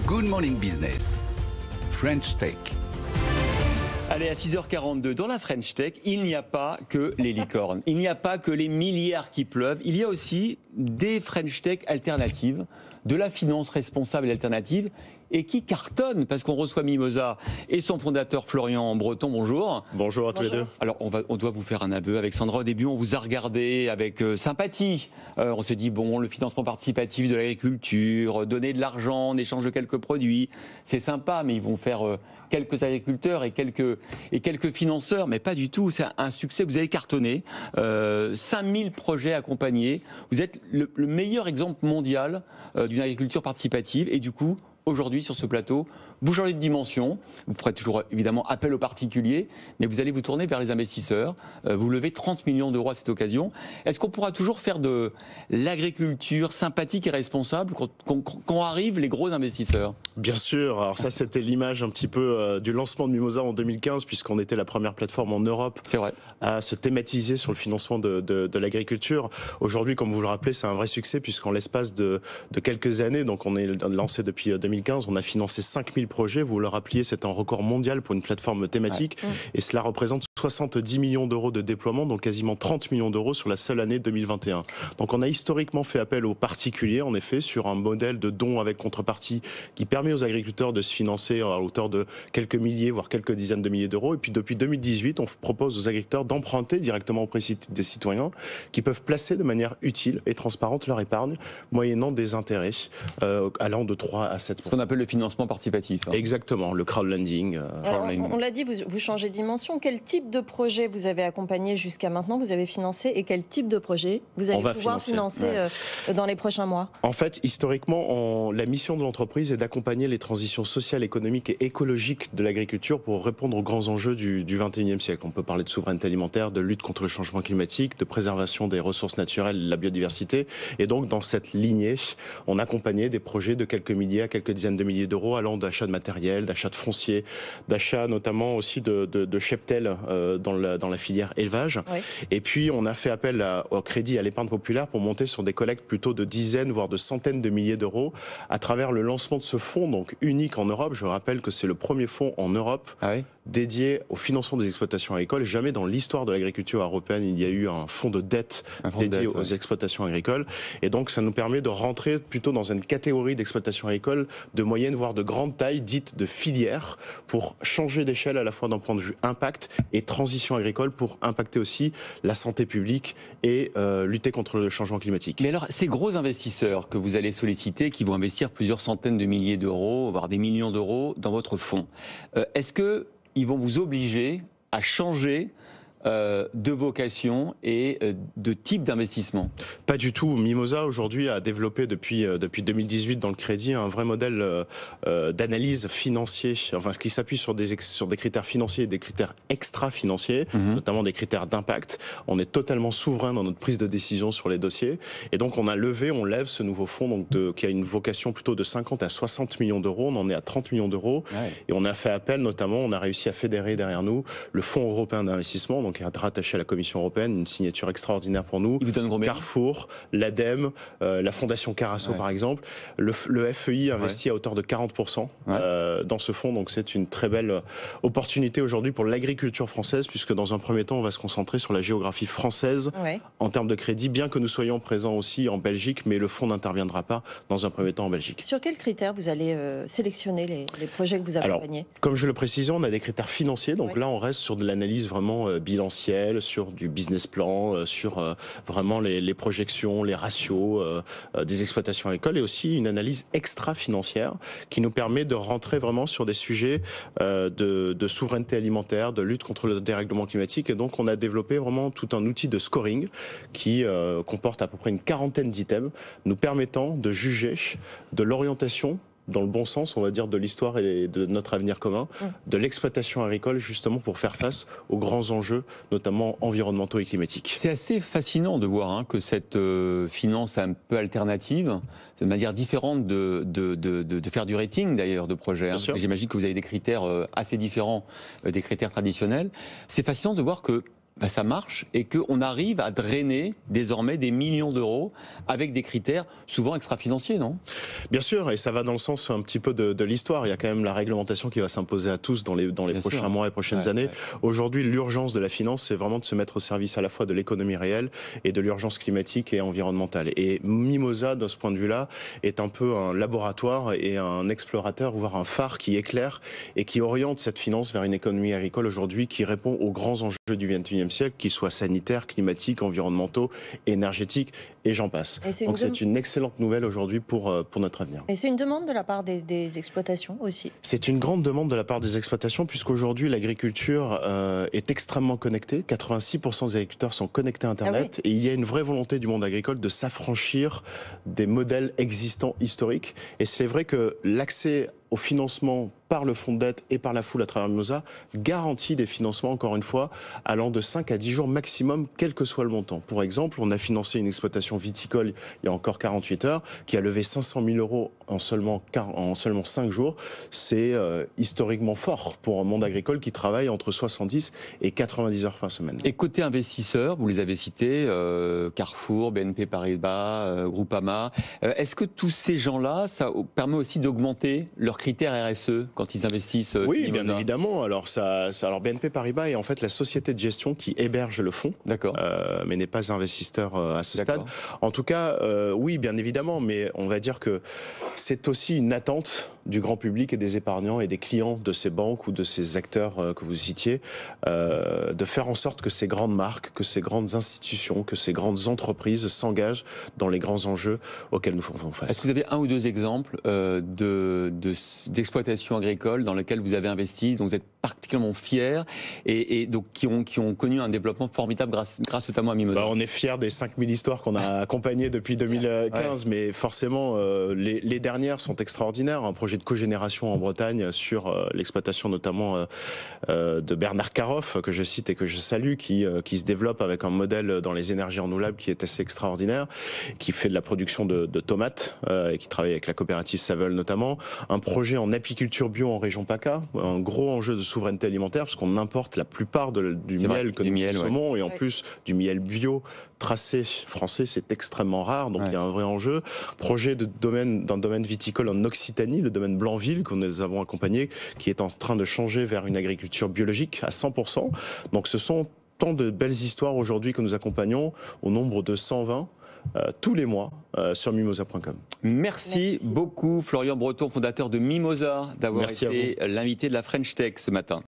Good Morning Business, French Tech. Allez, à 6h42, dans la French Tech, il n'y a pas que les licornes, il n'y a pas que les milliards qui pleuvent, il y a aussi des French Tech alternatives, de la finance responsable et alternative, et qui cartonnent, parce qu'on reçoit Mimosa et son fondateur Florian Breton. Bonjour. Bonjour à tous les deux. Alors, on doit vous faire un aveu avec Sandra. Au début, on vous a regardé avec sympathie. On s'est dit, bon, le financement participatif de l'agriculture, donner de l'argent en échange de quelques produits, c'est sympa, mais ils vont faire quelques agriculteurs et quelques financeurs, mais pas du tout. C'est un succès, vous avez cartonné. 5000 projets accompagnés. Vous êtes le meilleur exemple mondial d'une agriculture participative, et du coup, aujourd'hui, sur ce plateau, vous changez de dimension, vous ferez toujours évidemment appel aux particuliers, mais vous allez vous tourner vers les investisseurs. Vous levez 30 millions d'euros à cette occasion. Est-ce qu'on pourra toujours faire de l'agriculture sympathique et responsable quand arrivent les gros investisseurs ? Bien sûr, alors ça c'était l'image un petit peu du lancement de Mimosa en 2015, puisqu'on était la première plateforme en Europe à se thématiser sur le financement de l'agriculture. Aujourd'hui, comme vous le rappelez, c'est un vrai succès, puisqu'en l'espace de quelques années, donc on est lancé depuis 2015, on a financé 5000 projets. Vous le rappeliez, c'est un record mondial pour une plateforme thématique, et cela représente 70 millions d'euros de déploiement, donc quasiment 30 millions d'euros sur la seule année 2021. Donc on a historiquement fait appel aux particuliers, en effet, sur un modèle de dons avec contrepartie qui permet aux agriculteurs de se financer à hauteur de quelques milliers, voire quelques dizaines de milliers d'euros. Et puis depuis 2018, on propose aux agriculteurs d'emprunter directement auprès des citoyens, qui peuvent placer de manière utile et transparente leur épargne, moyennant des intérêts allant de 3 à 7%. Ce qu'on appelle le financement participatif. Exactement, le crowdlending. Alors, on l'a dit, vous changez de dimension. Quel type de projet vous avez accompagné jusqu'à maintenant, vous avez financé, et quel type de projet vous allez pouvoir financer dans les prochains mois ? En fait, historiquement, la mission de l'entreprise est d'accompagner les transitions sociales, économiques et écologiques de l'agriculture pour répondre aux grands enjeux du 21e siècle. On peut parler de souveraineté alimentaire, de lutte contre le changement climatique, de préservation des ressources naturelles et de la biodiversité. Et donc, dans cette lignée, on accompagnait des projets de quelques milliers à quelques dizaines de milliers d'euros, allant d'achat de matériel, d'achat de foncier, d'achat notamment aussi de cheptel dans la filière élevage. Oui. Et puis, on a fait appel au crédit à l'épargne populaire pour monter sur des collectes plutôt de dizaines, voire de centaines de milliers d'euros à travers le lancement de ce fonds, donc unique en Europe. Je rappelle que c'est le premier fonds en Europe dédié au financement des exploitations agricoles. Jamais dans l'histoire de l'agriculture européenne, il y a eu un fonds de dette dédié aux exploitations agricoles. Et donc, ça nous permet de rentrer plutôt dans une catégorie d'exploitation agricole de moyenne, voire de grande taille, dite de filière, pour changer d'échelle à la fois d'un point de vue impact et transition agricole, pour impacter aussi la santé publique et lutter contre le changement climatique. Mais alors, ces gros investisseurs que vous allez solliciter, qui vont investir plusieurs centaines de milliers d'euros, voire des millions d'euros dans votre fonds, est-ce qu'ils vont vous obliger à changer de vocation et de type d'investissement? Pas du tout. Mimosa aujourd'hui a développé depuis 2018 dans le crédit un vrai modèle d'analyse financier, enfin ce qui s'appuie sur des critères financiers et des critères extra-financiers, notamment des critères d'impact. On est totalement souverain dans notre prise de décision sur les dossiers, et donc on lève ce nouveau fonds donc qui a une vocation plutôt de 50 à 60 millions d'euros. On en est à 30 millions d'euros, et on a fait appel notamment, on a réussi à fédérer derrière nous le Fonds européen d'investissement, donc rattaché à la Commission européenne, une signature extraordinaire pour nous. Carrefour, l'ADEME, la Fondation Carasso par exemple. Le FEI investit à hauteur de 40% dans ce fonds, donc c'est une très belle opportunité aujourd'hui pour l'agriculture française, puisque dans un premier temps, on va se concentrer sur la géographie française en termes de crédit, bien que nous soyons présents aussi en Belgique, mais le fonds n'interviendra pas dans un premier temps en Belgique. Sur quels critères vous allez sélectionner les projets que vous accompagnez ? Comme je le précisais, on a des critères financiers, donc là on reste sur de l'analyse vraiment bilancielle, sur du business plan, sur vraiment les projections, les ratios des exploitations agricoles, et aussi une analyse extra-financière qui nous permet de rentrer vraiment sur des sujets de souveraineté alimentaire, de lutte contre le dérèglement climatique. Et donc on a développé vraiment tout un outil de scoring qui comporte à peu près une quarantaine d'items, nous permettant de juger de l'orientation dans le bon sens, on va dire, de l'histoire et de notre avenir commun, de l'exploitation agricole, justement pour faire face aux grands enjeux, notamment environnementaux et climatiques. C'est assez fascinant de voir que cette finance un peu alternative, c'est une manière différente de faire du rating d'ailleurs de projet. J'imagine que vous avez des critères assez différents des critères traditionnels. C'est fascinant de voir que ça marche et qu'on arrive à drainer désormais des millions d'euros avec des critères souvent extra-financiers, non? Bien sûr, et ça va dans le sens un petit peu de l'histoire. Il y a quand même la réglementation qui va s'imposer à tous dans les prochains mois et prochaines années. Aujourd'hui, l'urgence de la finance, c'est vraiment de se mettre au service à la fois de l'économie réelle et de l'urgence climatique et environnementale. Et Mimosa, de ce point de vue-là, est un peu un laboratoire et un explorateur, voire un phare qui éclaire et qui oriente cette finance vers une économie agricole aujourd'hui qui répond aux grands enjeux du XXIe siècle, qu'ils soient sanitaires, climatiques, environnementaux, énergétiques, et j'en passe. Donc c'est une excellente nouvelle aujourd'hui pour notre avenir. Et c'est une demande de la part des exploitations aussi? C'est une grande demande de la part des exploitations, puisqu'aujourd'hui l'agriculture est extrêmement connectée. 86% des agriculteurs sont connectés à Internet. Et il y a une vraie volonté du monde agricole de s'affranchir des modèles existants historiques. Et c'est vrai que l'accès au financement par le fonds de dette et par la foule à travers Mimosa garantit des financements, encore une fois, allant de 5 à 10 jours maximum, quel que soit le montant. Pour exemple, on a financé une exploitation viticole il y a encore 48 heures, qui a levé 500 000 euros en seulement 5 jours. C'est historiquement fort pour un monde agricole qui travaille entre 70 et 90 heures par semaine. Et côté investisseurs, vous les avez cités, Carrefour, BNP Paribas, Groupama. Est-ce que tous ces gens-là, ça permet aussi d'augmenter leurs critères RSE quand ils investissent? Oui, bien évidemment. Alors BNP Paribas est en fait la société de gestion qui héberge le fonds, mais n'est pas investisseur à ce stade. En tout cas, oui, bien évidemment, mais on va dire que c'est aussi une attente du grand public et des épargnants et des clients de ces banques ou de ces acteurs que vous citiez, de faire en sorte que ces grandes marques, que ces grandes institutions, que ces grandes entreprises s'engagent dans les grands enjeux auxquels nous faisons face. Est-ce que vous avez un ou deux exemples d'exploitations agricoles dans lesquelles vous avez investi, dont vous êtes particulièrement fiers et donc qui ont connu un développement formidable grâce notamment à Mimosa? On est fiers des 5000 histoires qu'on a accompagnées depuis 2015, mais forcément les dernières sont extraordinaires. Un projet de cogénération en Bretagne sur l'exploitation notamment de Bernard Caroff, que je cite et que je salue, qui se développe avec un modèle dans les énergies renouvelables qui est assez extraordinaire, qui fait de la production de tomates et qui travaille avec la coopérative Saveul notamment. Un projet en apiculture bio en région PACA, un gros enjeu de souveraineté alimentaire parce qu'on importe la plupart du miel que nous consommons et en plus du miel bio tracé français, c'est extrêmement rare, donc il y a un vrai enjeu. Projet d'un domaine viticole en Occitanie, le domaine Blanville que nous avons accompagné, qui est en train de changer vers une agriculture biologique à 100%. Donc ce sont tant de belles histoires aujourd'hui que nous accompagnons au nombre de 120 tous les mois sur mimosa.com. Merci beaucoup Florian Breton, fondateur de Mimosa, d'avoir été l'invité de la French Tech ce matin.